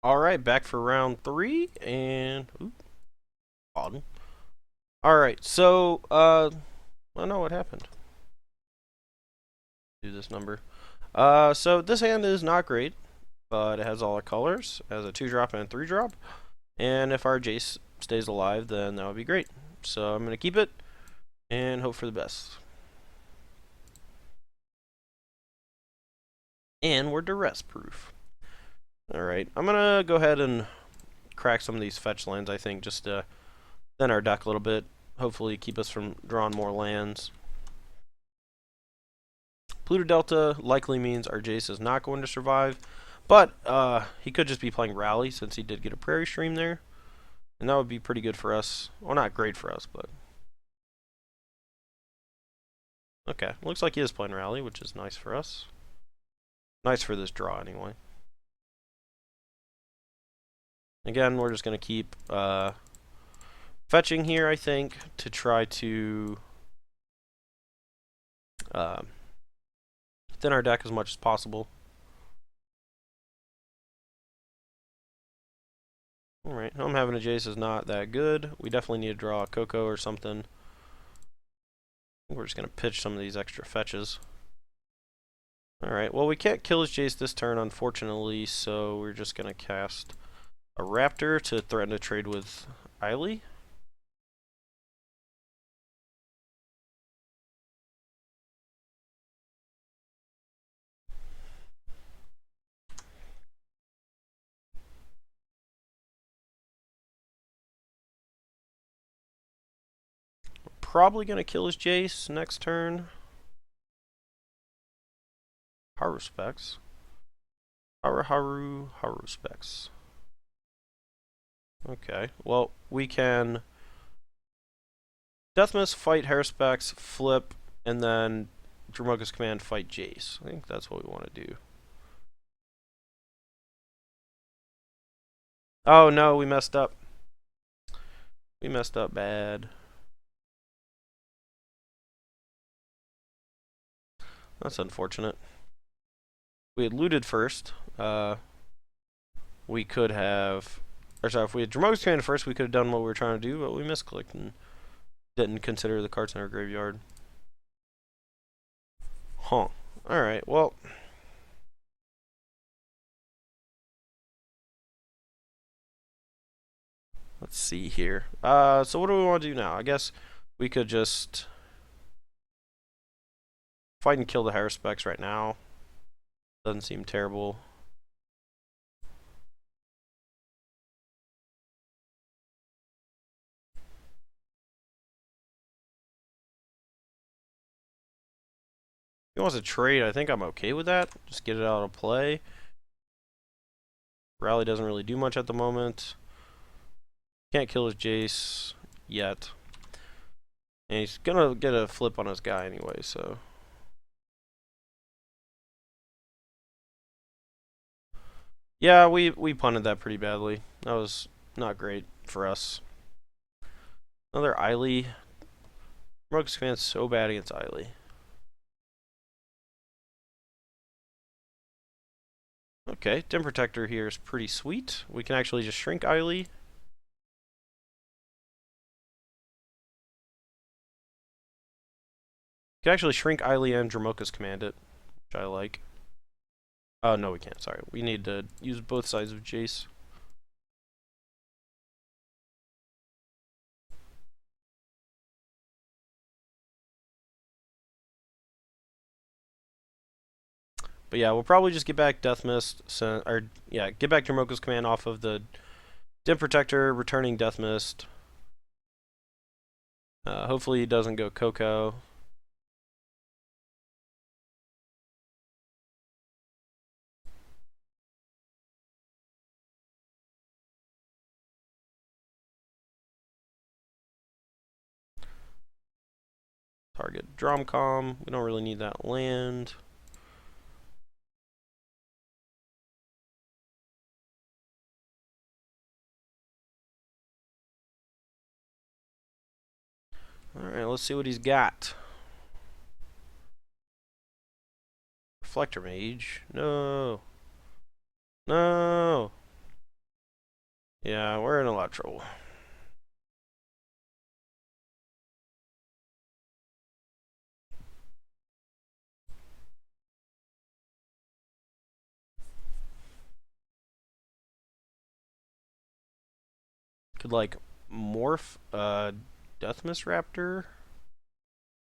Alright, back for round 3, and... Ooh, pardon. Alright, so, I don't know what happened. Do this number. So this hand is not great, but it has all the colors. It has a 2-drop and a 3-drop. And if our Jace stays alive, then that would be great. So I'm going to keep it, and hope for the best. And we're duress proof. Alright, I'm going to go ahead and crack some of these fetch lands, I think, just to thin our deck a little bit. Hopefully keep us from drawing more lands. Pluto Delta likely means our Jace is not going to survive, but he could just be playing Rally since he did get a Prairie Stream there, and that would be pretty good for us. Well, not great for us, but... Okay, looks like he is playing Rally, which is nice for us. Nice for this draw, anyway. Again, we're just going to keep fetching here, I think, to try to thin our deck as much as possible. Alright, I'm having a Jace is not that good. We definitely need to draw a Coco or something. We're just going to pitch some of these extra fetches. Alright, well we can't kill his Jace this turn, unfortunately, so we're just going to cast a Raptor to threaten to trade with Eiley. Probably going to kill his Jace next turn. Haru specs. Haru specs. Okay, well, we can Deathmist, fight Haruspex, flip, and then Dromoka's Command, fight Jace. I think that's what we want to do. Oh no, we messed up. We messed up bad. That's unfortunate. We had looted first. We could have... Or sorry, if we had Dromoka's Command first, we could have done what we were trying to do, but we misclicked and didn't consider the cards in our graveyard. Huh. Alright, well... Let's see here. So what do we want to do now? I guess we could just fight and kill the Haruspex right now. Doesn't seem terrible. If he wants to trade, I think I'm okay with that. Just get it out of play. Rally doesn't really do much at the moment. Can't kill his Jace yet. And he's gonna get a flip on his guy anyway, so... Yeah, we punted that pretty badly. That was not great for us. Another Eiley. Rogue's Command's so bad against Eiley. Okay, Dim Protector here is pretty sweet. We can actually just shrink Eiley. We can actually shrink Eiley and Dromoka's Command it, which I like. Oh, no we can't, sorry. We need to use both sides of Jace. But yeah, we'll probably just get back Death Mist, or yeah, get back Dromoka's Command off of the Dim Protector, returning Death Mist. Hopefully he doesn't go Coco. Target Dromcom. We don't really need that land. Alright, let's see what he's got. Reflector Mage. No. No. Yeah, we're in a lot of trouble. Could like morph Deathmist Raptor,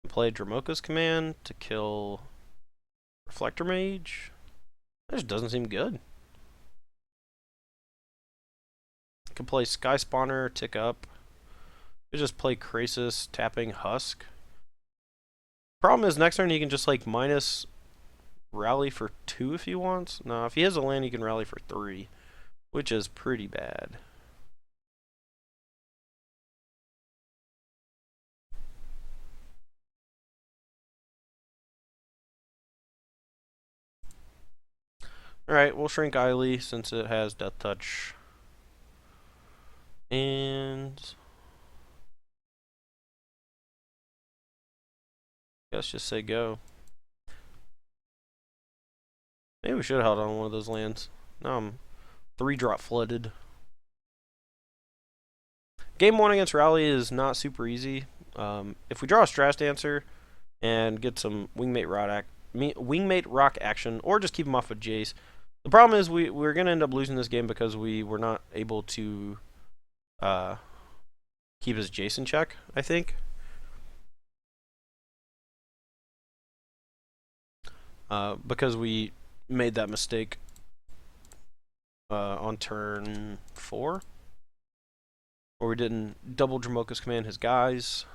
play Dramoka's command to kill Reflector Mage. That just doesn't seem good. Could play Sky Spawner, tick up. Could just play Krasis, tapping Husk. Problem is, next turn he can just like minus rally for 2 if he wants. No, if he has a land, he can rally for 3, which is pretty bad. Alright, we'll shrink Eily since it has Death Touch. And let's just say go. Maybe we should have held on one of those lands. Now I'm 3-drop flooded. Game 1 against Rally is not super easy. If we draw a Strass Dancer and get some Wingmate Rock action, or just keep him off of Jace. The problem is we're going to end up losing this game because we were not able to keep his Jace in check, I think. Because we made that mistake on turn 4. Where we didn't double Dramoka's command his guys.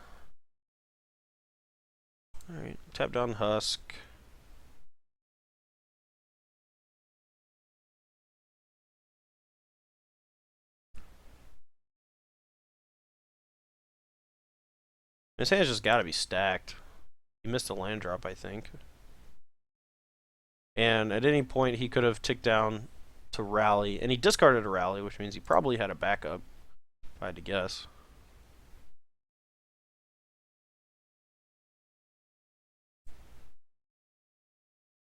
Alright, tap down Husk. His hand's just gotta be stacked. He missed a land drop, I think. And at any point he could have ticked down to rally, and he discarded a rally, which means he probably had a backup, if I had to guess.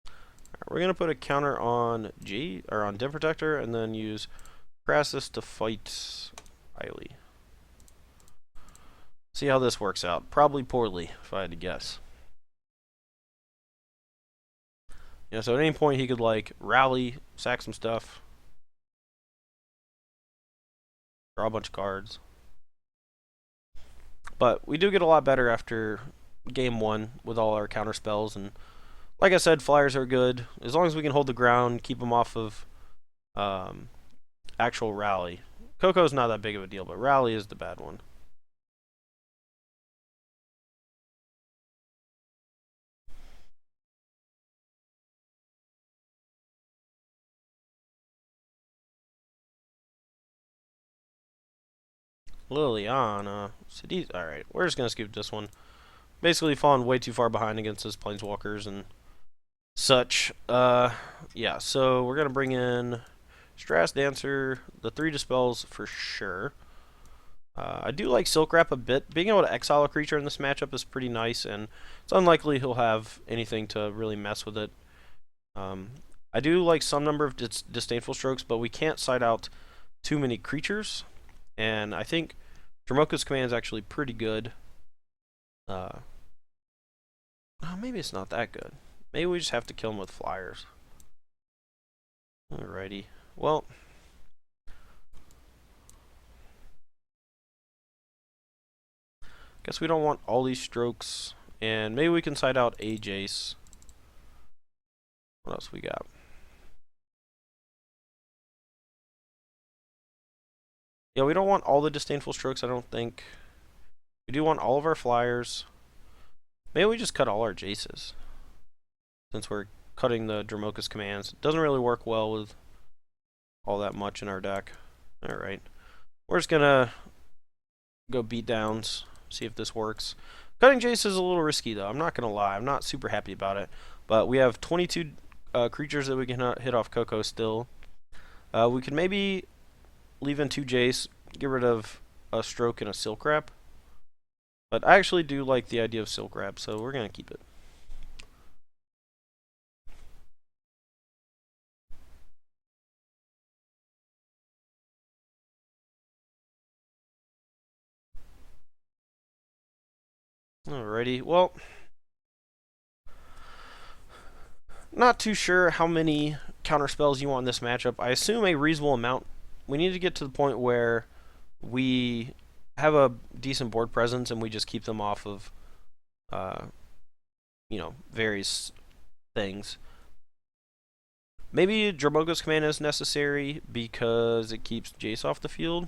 Right, we're gonna put a counter on on Den Protector, and then use Crassus to fight Eily. See how this works out. Probably poorly, if I had to guess. Yeah, so at any point he could like rally, sack some stuff, draw a bunch of cards. But we do get a lot better after game 1 with all our counter spells, and like I said, flyers are good as long as we can hold the ground, keep them off of actual rally. Coco's not that big of a deal, but rally is the bad one. Liliana. Alright, we're just going to skip this one. Basically fallen way too far behind against his Planeswalkers and such. Yeah, so we're going to bring in Strass Dancer, the 3 dispels for sure. I do like Silk Wrap a bit. Being able to exile a creature in this matchup is pretty nice, and it's unlikely he'll have anything to really mess with it. I do like some number of Disdainful Strokes, but we can't side out too many creatures, and I think Dramoka's command is actually pretty good. Oh, maybe it's not that good. Maybe we just have to kill him with flyers. Alrighty. Well, guess we don't want all these strokes, and maybe we can side out a Jace. What else we got? Yeah, we don't want all the Disdainful Strokes, I don't think. We do want all of our flyers. Maybe we just cut all our Jaces, since we're cutting the Dramoka's commands. It doesn't really work well with all that much in our deck. Alright. We're just gonna go beat downs, see if this works. Cutting Jace is a little risky, though. I'm not gonna lie. I'm not super happy about it. But we have 22 creatures that we can hit off Coco still. We could maybe leave in 2 Jace, get rid of a Stroke and a Silk Wrap. But I actually do like the idea of Silk Wrap, so we're gonna keep it. Alrighty, well, not too sure how many counter spells you want in this matchup. I assume a reasonable amount. We need to get to the point where we have a decent board presence and we just keep them off of, various things. Maybe Dramogo's command is necessary because it keeps Jace off the field.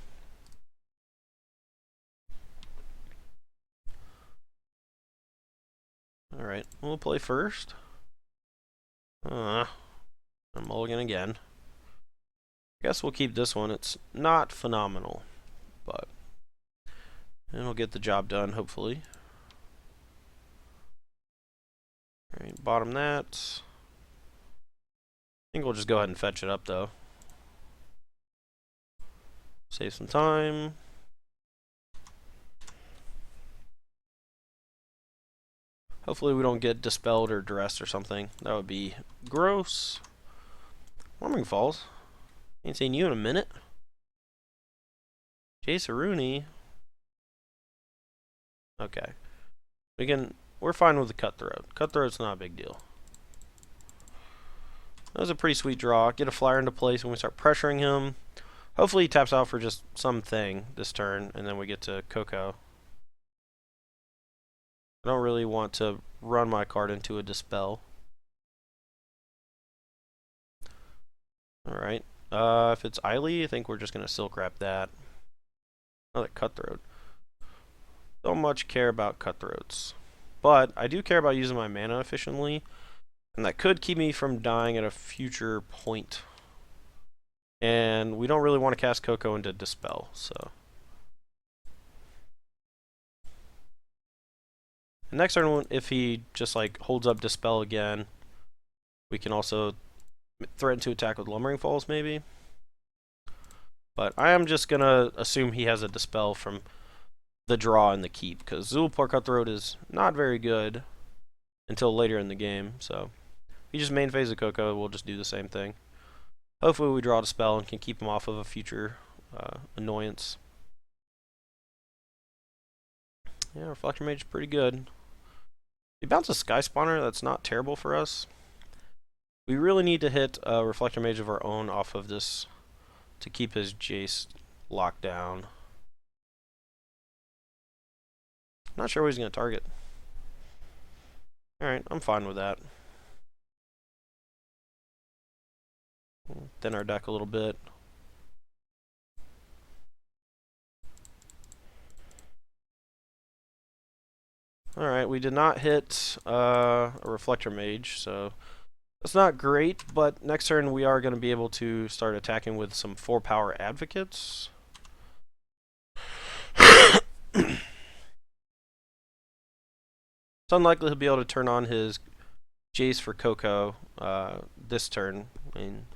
Alright, we'll play first. I'm mulligan again. Guess we'll keep this one. It's not phenomenal, but it'll get the job done, hopefully. Alright, bottom that. I think we'll just go ahead and fetch it up, though. Save some time. Hopefully we don't get dispelled or duressed or something. That would be gross. Warming Falls. Ain't seen you in a minute. Jace Rooney. Okay. We're fine with the Cutthroat. Cutthroat's not a big deal. That was a pretty sweet draw. Get a flyer into place when we start pressuring him. Hopefully he taps out for just something this turn, and then we get to Coco. I don't really want to run my card into a Dispel. Alright. If it's Eiley, I think we're just going to Silk Wrap that. Another Cutthroat. Don't much care about Cutthroats. But I do care about using my mana efficiently. And that could keep me from dying at a future point. And we don't really want to cast Coco into Dispel, so. The next turn, if he just like holds up Dispel again, we can also threaten to attack with Lumbering Falls, maybe. But I am just gonna assume he has a Dispel from the draw and the keep, because Zulapar Cutthroat is not very good until later in the game. So if he just main phase of Coco, we'll just do the same thing. Hopefully we draw a Dispel and can keep him off of a future annoyance. Yeah, Reflector Mage is pretty good. He bounces Sky Spawner, that's not terrible for us. We really need to hit a Reflector Mage of our own off of this to keep his Jace locked down. Not sure what he's going to target. Alright, I'm fine with that. Thin our deck a little bit. Alright, we did not hit a Reflector Mage, so that's not great, but next turn we are going to be able to start attacking with some 4-power Advocates. It's unlikely he'll be able to turn on his Jace for Coco this turn. I mean,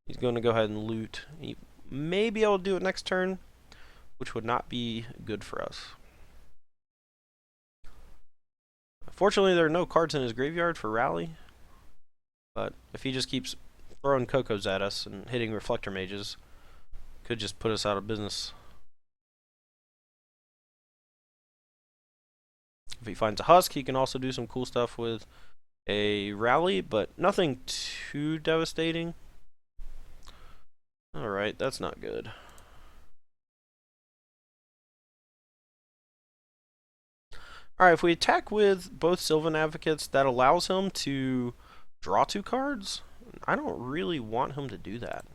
he's going to go ahead and loot. He may be able to do it next turn, which would not be good for us. Fortunately, there are no cards in his graveyard for Rally. But if he just keeps throwing Cocos at us and hitting Reflector Mages, could just put us out of business. If he finds a Husk, he can also do some cool stuff with a Rally, but nothing too devastating. Alright, that's not good. Alright, if we attack with both Sylvan Advocates, that allows him to draw 2 cards. I don't really want him to do that.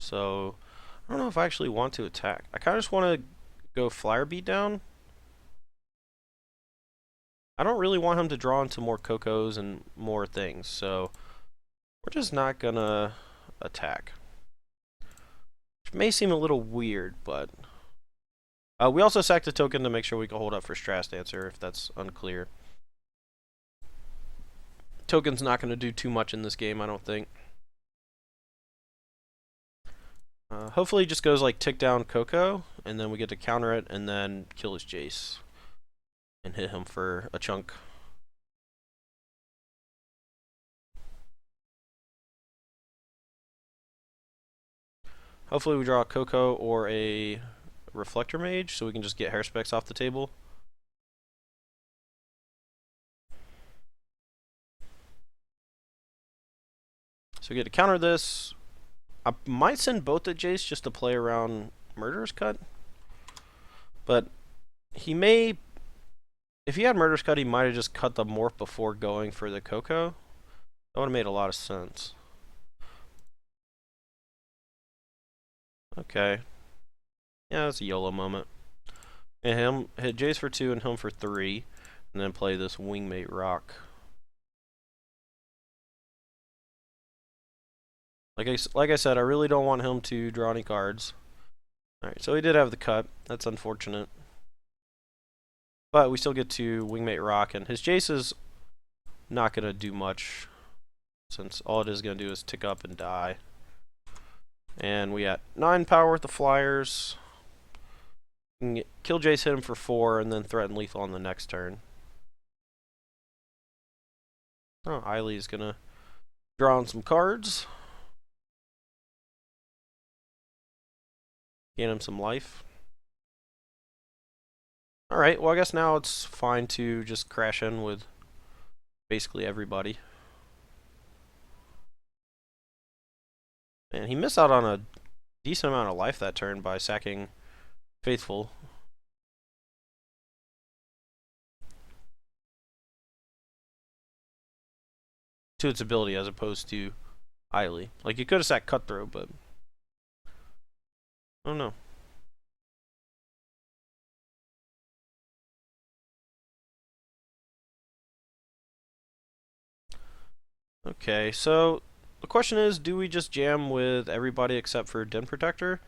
So, I don't know if I actually want to attack. I kind of just want to go Flyer Beatdown. I don't really want him to draw into more Cocos and more things, so we're just not gonna attack. Which may seem a little weird, but we also sacked a token to make sure we can hold up for Strass Dancer, if that's unclear. Token's not going to do too much in this game, I don't think. Hopefully he just goes like tick down Coco, and then we get to counter it, and then kill his Jace. And hit him for a chunk. Hopefully we draw a Coco or a Reflector Mage so we can just get hair specs off the table. So we get to counter this. I might send both at Jace just to play around Murderous Cut. But he may... If he had Murderous Cut, he might have just cut the Morph before going for the Coco. That would have made a lot of sense. Okay. Yeah, that's a YOLO moment. And him hit Jace for 2 and him for 3. And then play this Wingmate Rock. Like I said, I really don't want him to draw any cards. Alright, so he did have the cut. That's unfortunate. But we still get to Wingmate Rock, and his Jace is not going to do much, since all it is going to do is tick up and die. And we got 9 power with the flyers. We can kill Jace, hit him for 4, and then threaten lethal on the next turn. Oh, Eiley is going to draw on some cards. Gain him some life. Alright, well I guess now it's fine to just crash in with basically everybody. And he missed out on a decent amount of life that turn by sacking Faithful. To its ability as opposed to Eiley. Like, you could have sacked Cutthroat, but I don't know. Okay, so the question is, do we just jam with everybody except for Den Protector?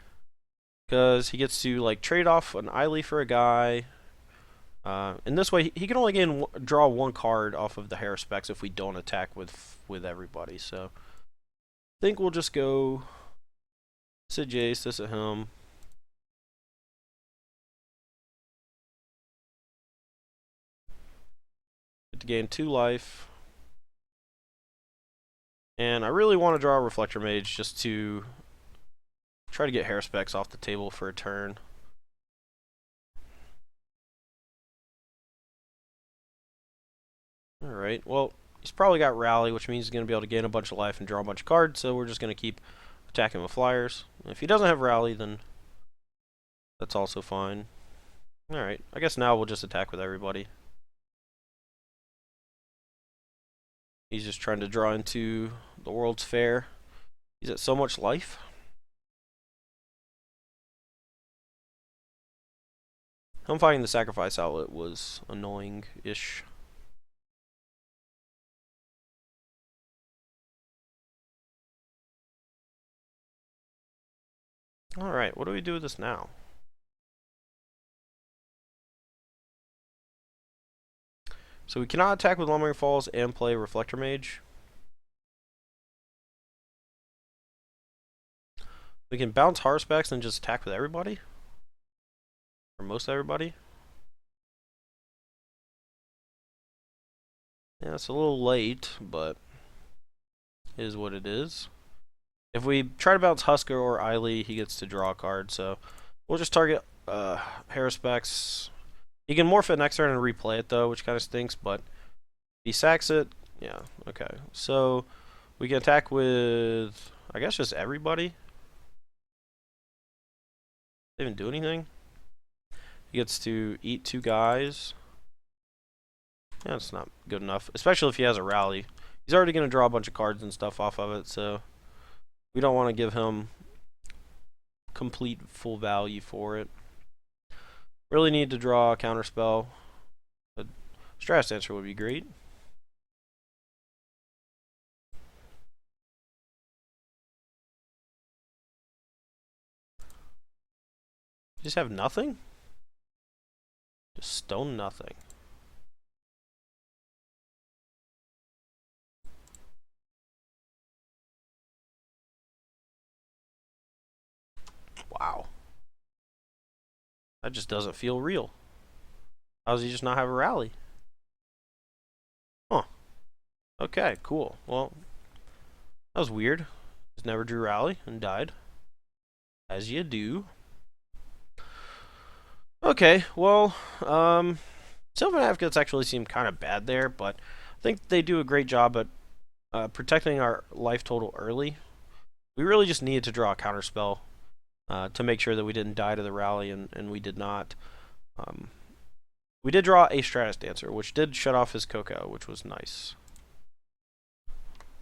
Because he gets to like trade off an Eiley for a guy. In this way, he can only draw 1 card off of the hair specs if we don't attack with everybody. So I think we'll just go this at Jace, this at him. Get to gain 2 life. And I really want to draw a Reflector Mage just to try to get hair specs off the table for a turn. Alright, well, he's probably got Rally, which means he's going to be able to gain a bunch of life and draw a bunch of cards, so we're just going to keep attacking with flyers. If he doesn't have Rally, then that's also fine. Alright, I guess now we'll just attack with everybody. He's just trying to draw into the World's Fair. He's at so much life. Him finding the Sacrifice Outlet was annoying-ish. Alright, what do we do with this now? So we cannot attack with Lumbering Falls and play Reflector Mage. We can bounce Hardspecs and just attack with everybody. Or most everybody. Yeah, it's a little late, but it is what it is. If we try to bounce Husker or Eiley, he gets to draw a card, so we'll just target Hardspecs. He can morph it next turn and replay it, though, which kind of stinks, but he sacks it. Yeah, okay. So we can attack with, I guess, just everybody. They didn't do anything. He gets to eat 2 guys. Yeah, it's not good enough, especially if he has a Rally. He's already going to draw a bunch of cards and stuff off of it, so we don't want to give him complete full value for it. Really need to draw a counterspell. A Stress Dancer would be great. You just have nothing? Just stone nothing. Wow. That just doesn't feel real. How does he just not have a Rally? Huh. Okay, cool. Well, that was weird. Just never drew Rally and died. As you do. Okay, well, Sylvan Advocates actually seem kind of bad there, but I think they do a great job at protecting our life total early. We really just needed to draw a counterspell to make sure that we didn't die to the rally, and we did not. Um, we did draw a Stratus Dancer, which did shut off his Coco, which was nice.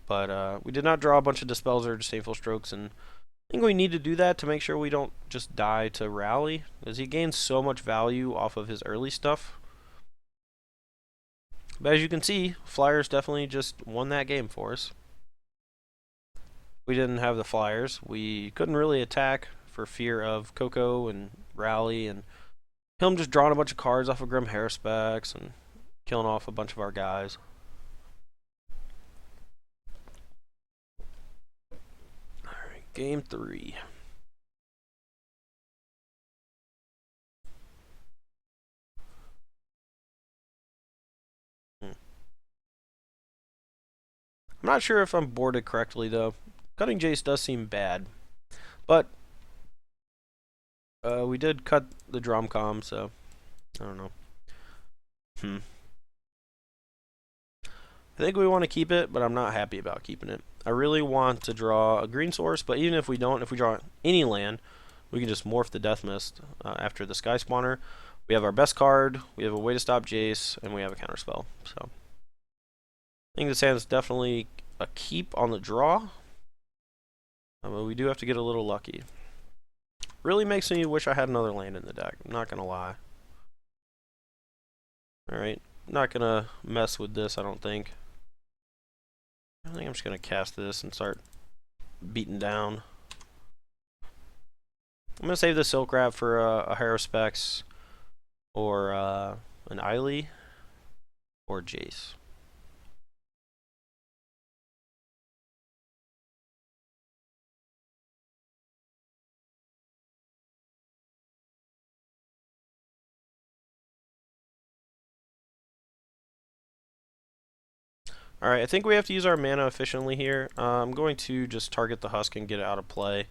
But we did not draw a bunch of Dispels or Disdainful Strokes, and I think we need to do that to make sure we don't just die to rally, because he gains so much value off of his early stuff. But as you can see, Flyers definitely just won that game for us. We didn't have the Flyers. We couldn't really attack for fear of Coco and Rally and him just drawing a bunch of cards off of Grim Haruspex and killing off a bunch of our guys. Alright, game 3. I'm not sure if I'm boarded correctly, though. Cutting Jace does seem bad. But we did cut the Dromcom, so I don't know. I think we want to keep it, but I'm not happy about keeping it. I really want to draw a green source, but even if we don't, if we draw any land, we can just morph the Death Mist after the Sky Spawner. We have our best card, we have a way to stop Jace, and we have a counterspell. So I think this hand is definitely a keep on the draw. But we do have to get a little lucky. Really makes me wish I had another land in the deck. I'm not going to lie. Alright, not going to mess with this, I don't think. I think I'm just going to cast this and start beating down. I'm going to save the Silk Wrap for a Haruspex or an Eiley or Jace. Alright, I think we have to use our mana efficiently here. I'm going to just target the Husk and get it out of play.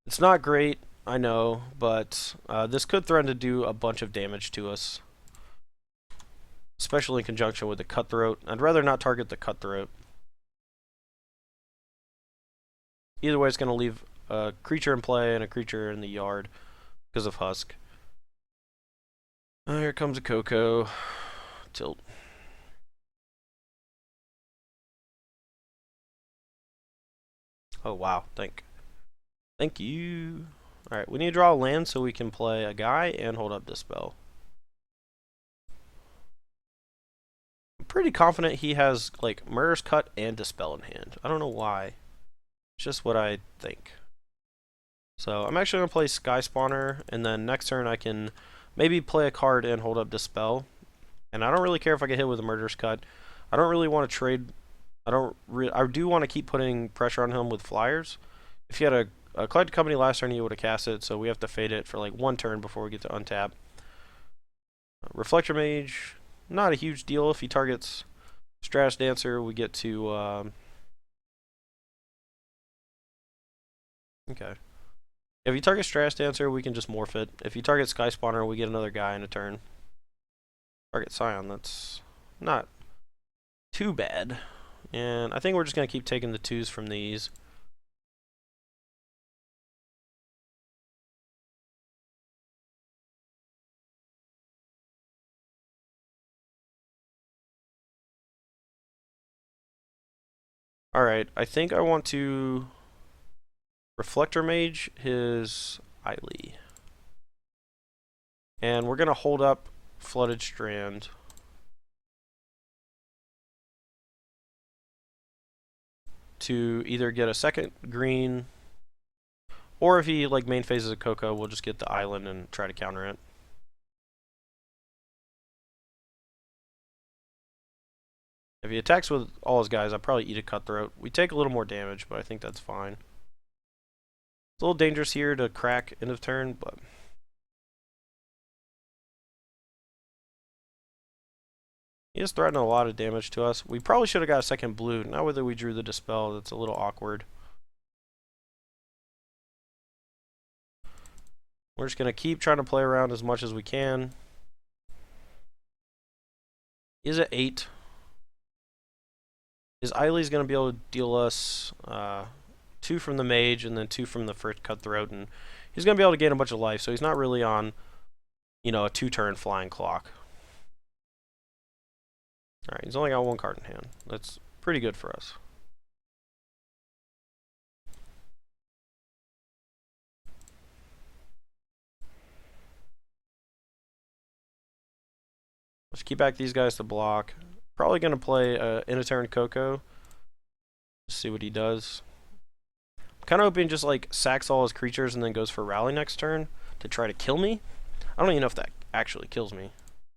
It's not great, I know, but this could threaten to do a bunch of damage to us. Especially in conjunction with the Cutthroat. I'd rather not target the Cutthroat. Either way, it's going to leave a creature in play and a creature in the yard because of Husk. Here comes a Coco. Tilt. Oh, wow. Thank you. Alright, we need to draw a land so we can play a guy and hold up Dispel. I'm pretty confident he has, like, Murderous Cut and Dispel in hand. I don't know why. It's just what I think. So, I'm actually going to play Sky Spawner, and then next turn I can maybe play a card and hold up Dispel. And I don't really care if I get hit with a Murderous Cut. I don't really want to trade. I do want to keep putting pressure on him with Flyers. If he had a Collected Company last turn, he would have cast it, so we have to fade it for like one turn before we get to untap. Reflector Mage, not a huge deal. If he targets Stratus Dancer, we get to... okay. If he targets Stratus Dancer, we can just morph it. If he targets Sky Spawner, we get another guy in a turn. Target Scion, that's not too bad. And I think we're just going to keep taking the 2s from these. Alright, I think I want to Reflector Mage his Eiley. And we're going to hold up Flooded Strand. To either get a second green, or if he like main phases a Coco, we'll just get the island and try to counter it. If he attacks with all his guys, I'll probably eat a Cutthroat. We take a little more damage, but I think that's fine. It's a little dangerous here to crack end of turn, but... he has threatened a lot of damage to us. We probably should have got a second blue. Not whether we drew the Dispel, that's a little awkward. We're just going to keep trying to play around as much as we can. Is it 8? Is Eiley's going to be able to deal us 2 from the mage and then 2 from the first cutthroat, and he's going to be able to gain a bunch of life, so he's not really on, a 2-turn flying clock. Alright, he's only got 1 card in hand. That's pretty good for us. Let's keep back these guys to block. Probably going to play in a turn Coco. See what he does. I'm kind of hoping just like sacks all his creatures and then goes for rally next turn to try to kill me. I don't even know if that actually kills me.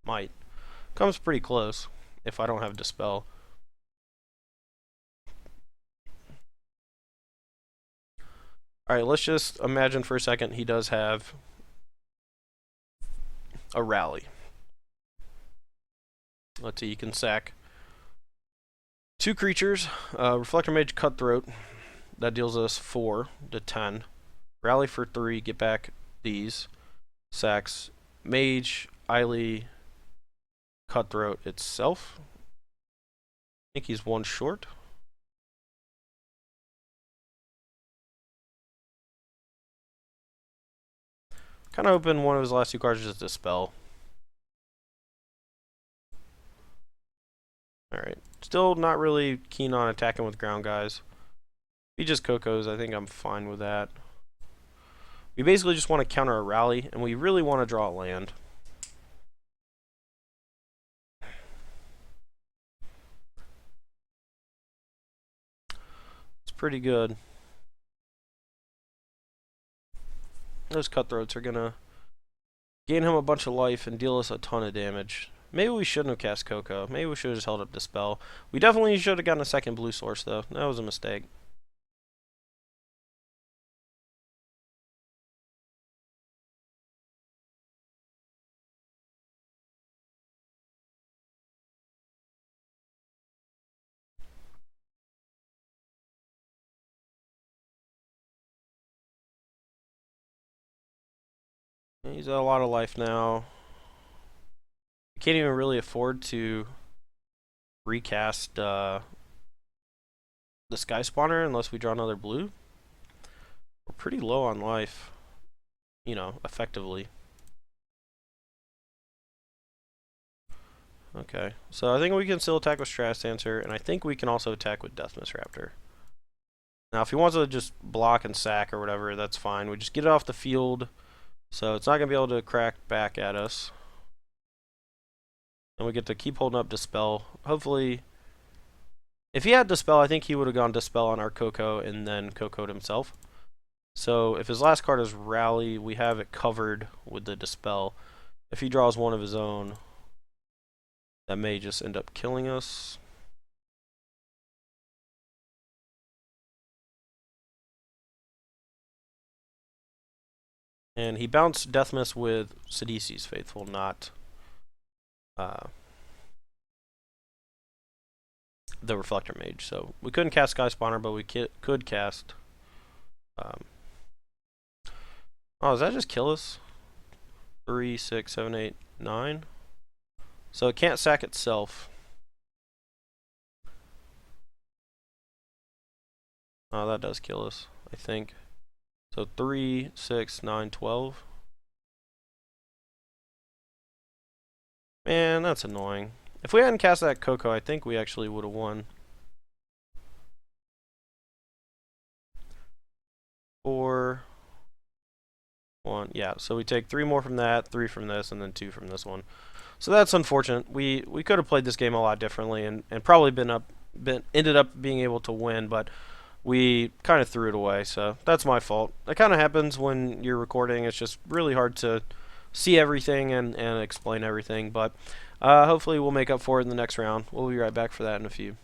Might. Comes pretty close if I don't have Dispel. Alright, let's just imagine for a second he does have a rally. Let's see, you can sack 2 creatures, Reflector Mage Cutthroat, that deals us 4 to 10. Rally for 3, get back these. Sacks Mage, Eiley, Cutthroat itself. I think he's 1 short. Kind of hoping one of his last 2 cards is Dispel. Alright. Still not really keen on attacking with ground guys. If he just Cocos, I think I'm fine with that. We basically just want to counter a rally, and we really want to draw a land. It's pretty good. Those Cutthroats are going to gain him a bunch of life and deal us a ton of damage. Maybe we shouldn't have cast Coco. Maybe we should have just held up Dispel. We definitely should have gotten a second blue source, though. That was a mistake. He's got a lot of life now. We can't even really afford to recast the Sky Spawner unless we draw another blue. We're pretty low on life, effectively. Okay, so I think we can still attack with Stratus Dancer, and I think we can also attack with Deathmist Raptor. Now, if he wants to just block and sack or whatever, that's fine. We just get it off the field, so it's not going to be able to crack back at us. And we get to keep holding up Dispel. Hopefully, if he had Dispel, I think he would have gone Dispel on our Coco and then Coco'd himself. So if his last card is Rally, we have it covered with the Dispel. If he draws one of his own, that may just end up killing us. And he bounced Deathmist with Sidisi's Faithful, not the Reflector Mage. So we couldn't cast Sky Spawner, but we could cast... oh, does that just kill us? 3, 6, 7, 8, 9? So it can't sack itself. Oh, that does kill us, I think. So 3, 6, 9, 12. Man, that's annoying. If we hadn't cast that Coco, I think we actually would have won. 4, 1. Yeah, so we take 3 more from that, 3 from this, and then 2 from this one. So that's unfortunate. We could have played this game a lot differently and probably ended up being able to win, but we kind of threw it away. So that's my fault. That kind of happens when you're recording. It's just really hard to see everything and explain everything, but hopefully we'll make up for it in the next round. We'll be right back for that in a few.